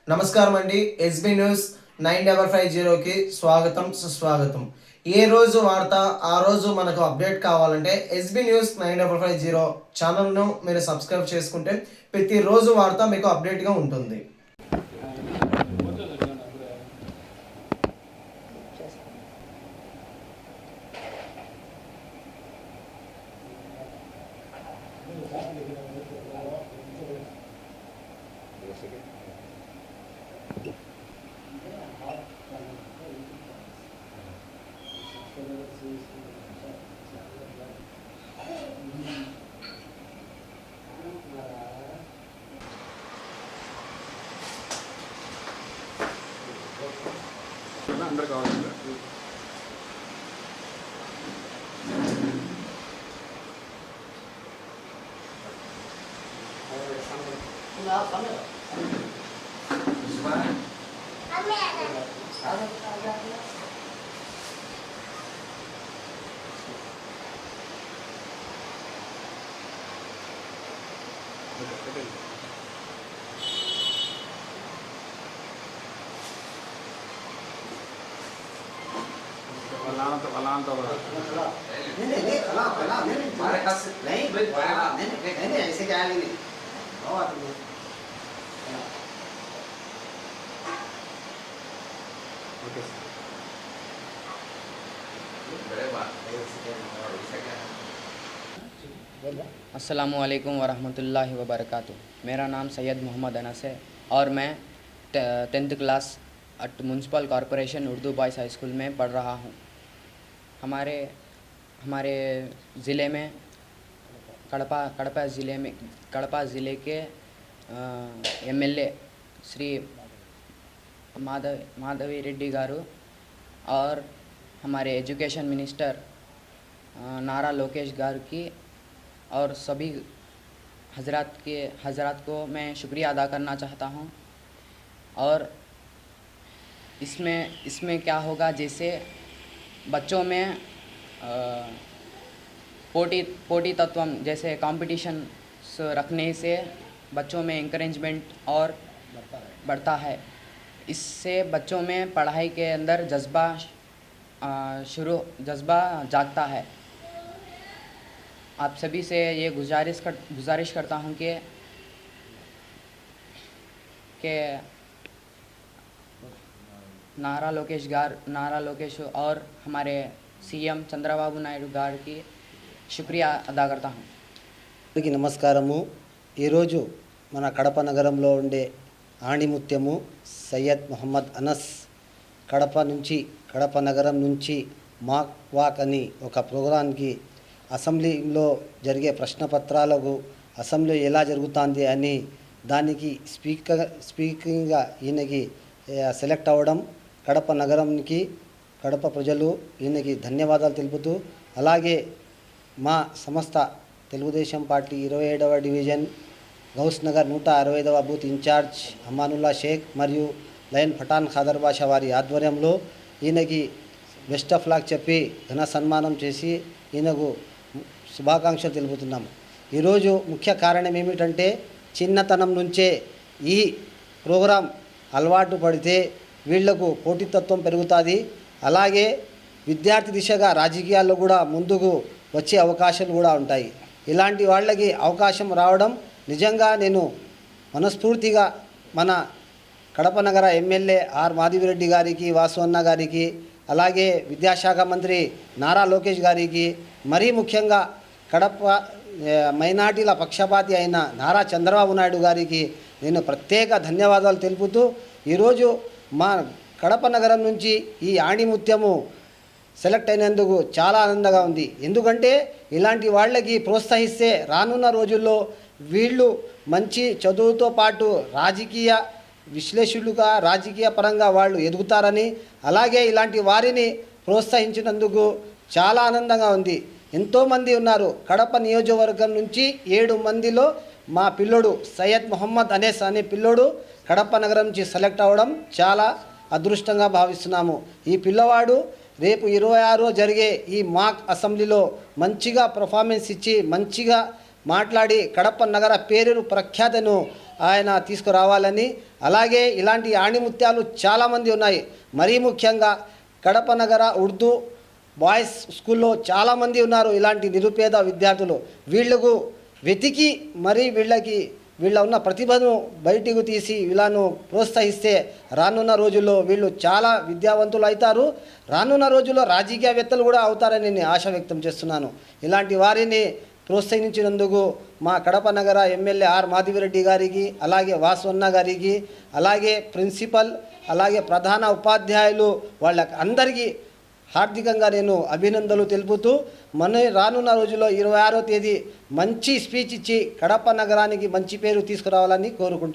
నమస్కారం అండి. SB news 9550కి స్వాగతం సుస్వాగతం. ఏ రోజు వార్త ఆ రోజు మనకు అప్డేట్ కావాలంటే ఎస్బీ న్యూస్ 9550 ఛానల్ను మీరు సబ్స్క్రైబ్ చేసుకుంటే ప్రతిరోజు వార్త మీకు అప్డేట్గా ఉంటుంది. అందరు కావాలి. ऐसे क्या नहीं अस्सलामुअलैकुम वरहमतुल्लाहि वबरकातुह। मेरा नाम सैयद मोहम्मद अनस है और मैं 10th class at municipal corporation Urdu boys high school में पढ़ रहा हूँ। हमारे ज़िले में कड़पा ज़िले के एमएलए श्री माधवी रेड्डी गारू और हमारे एजुकेशन मिनिस्टर नारा लोकेश गारू की और सभी हजरात को मैं शुक्रिया अदा करना चाहता हूँ। और इसमें क्या होगा, जैसे बच्चों में पोटी तत्व जैसे कंपटीशन रखने से बच्चों में इंकरेजमेंट और बढ़ता है। इससे बच्चों में पढ़ाई के अंदर जज्बा जागता है। आप सभी से ये गुजारिश करता हूँ कि नारा लोकेश और हमारे सीएम चंद्रबाबु नायडू गाరు की शुक्रिया अदा करता हूँ। అందరికీ నమస్కారము। ఈరోజు మన కడప నగరంలో ఉండే ఆణిముత్యము సయ్యద్ మొహమ్మద్ అనస్ కడప నగరం నుంచి మాక్ వాక్ అని ఒక ప్రోగ్రాంకి అసెంబ్లీలో జరిగే ప్రశ్నపత్రాలకు అసెంబ్లీ ఎలా జరుగుతుంది అని దానికి స్పీకింగ్గా ఈయనకి సెలెక్ట్ అవ్వడం, కడప నగరంకి కడప ప్రజలు ఈయనకి ధన్యవాదాలు తెలుపుతూ, అలాగే మా సంస్థ తెలుగుదేశం పార్టీ 27వ డివిజన్ గౌస్ నగర్ 165వ బూత్ ఇన్ఛార్జ్ అమానుల్లా షేక్ మరియు లయన్ పఠాన్ ఖాదర్ బాషా వారి ఆధ్వర్యంలో ఈయనకి బెస్ట్ ఆఫ్ లక్ చెప్పి ఘన సన్మానం చేసి ఈయనకు శుభాకాంక్షలు తెలుపుతున్నాము। ఈరోజు ముఖ్య కారణం ఏమిటంటే, చిన్నతనం నుంచే ఈ ప్రోగ్రాం అలవాటు పడితే వీళ్లకు పోటీతత్వం పెరుగుతుంది, అలాగే విద్యార్థి దిశగా రాజకీయాల్లో కూడా ముందుకు వచ్చే అవకాశాలు కూడా ఉంటాయి। ఇలాంటి వాళ్ళకి అవకాశం రావడం నిజంగా నేను మనస్ఫూర్తిగా మన కడప నగర ఎమ్మెల్యే ఆర్ మాధవిరెడ్డి గారికి, వాసు అన్న గారికి, అలాగే విద్యాశాఖ మంత్రి నారా లోకేష్ గారికి, మరీ ముఖ్యంగా కడప మైనార్టీల పక్షపాతి అయిన నారా చంద్రబాబు నాయుడు గారికి నేను ప్రత్యేక ధన్యవాదాలు తెలుపుతూ, ఈరోజు మా కడప నగరం నుంచి ఈ ఆణిముత్యము సెలెక్ట్ అయినందుకు చాలా ఆనందంగా ఉంది। ఎందుకంటే ఇలాంటి వాళ్ళకి ప్రోత్సహిస్తే రానున్న రోజుల్లో వీళ్ళు మంచి చదువుతో పాటు రాజకీయ విశ్లేషకులుగా, రాజకీయ పరంగా వాళ్ళు ఎదుగుతారని, అలాగే ఇలాంటి వారిని ప్రోత్సహించినందుకు చాలా ఆనందంగా ఉంది। ఎంతోమంది ఉన్నారు కడప నియోజకవర్గం నుంచి 7 మందిలో మా పిల్లోడు సయ్యద్ మొహమ్మద్ అనస్ అనే పిల్లోడు కడప నగరం నుంచి సెలెక్ట్ అవ్వడం చాలా అదృష్టంగా భావిస్తున్నాము। ఈ పిల్లవాడు రేపు 26 జరిగే ఈ మాక్ అసెంబ్లీలో మంచిగా పర్ఫార్మెన్స్ ఇచ్చి మంచిగా మాట్లాడి కడప నగర పేరు ప్రఖ్యాతను ఆయన తీసుకురావాలని, అలాగే ఇలాంటి ఆణిముత్యాలు చాలామంది ఉన్నాయి. మరీ ముఖ్యంగా కడప నగర ఉర్దూ బాయ్స్ స్కూల్లో చాలామంది ఉన్నారు ఇలాంటి నిరుపేద విద్యార్థులు. వీళ్ళకు వెతికి మరీ వీళ్ళ ఉన్న ప్రతిభను బయటికి తీసి వీళ్ళను ప్రోత్సహిస్తే రానున్న రోజుల్లో వీళ్ళు చాలా విద్యావంతులు అవుతారు. రానున్న రోజుల్లో రాజకీయవేత్తలు కూడా అవుతారని నేను ఆశ వ్యక్తం చేస్తున్నాను. ఇలాంటి వారిని ప్రోత్సహించినందుకు మా కడప నగర ఎమ్మెల్యే ఆర్ మాధవిరెడ్డి గారికి, అలాగే వాసవన్న గారికి, అలాగే ప్రిన్సిపల్, అలాగే ప్రధాన ఉపాధ్యాయులు వాళ్ళకి అందరికీ హార్దికంగా నేను అభినందనలు తెలుపుతూ రానున్న రోజుల్లో 26వ తేదీ మంచి స్పీచ్ ఇచ్చి కడప నగరానికి మంచి పేరు తీసుకురావాలని కోరుకుంటున్నాను.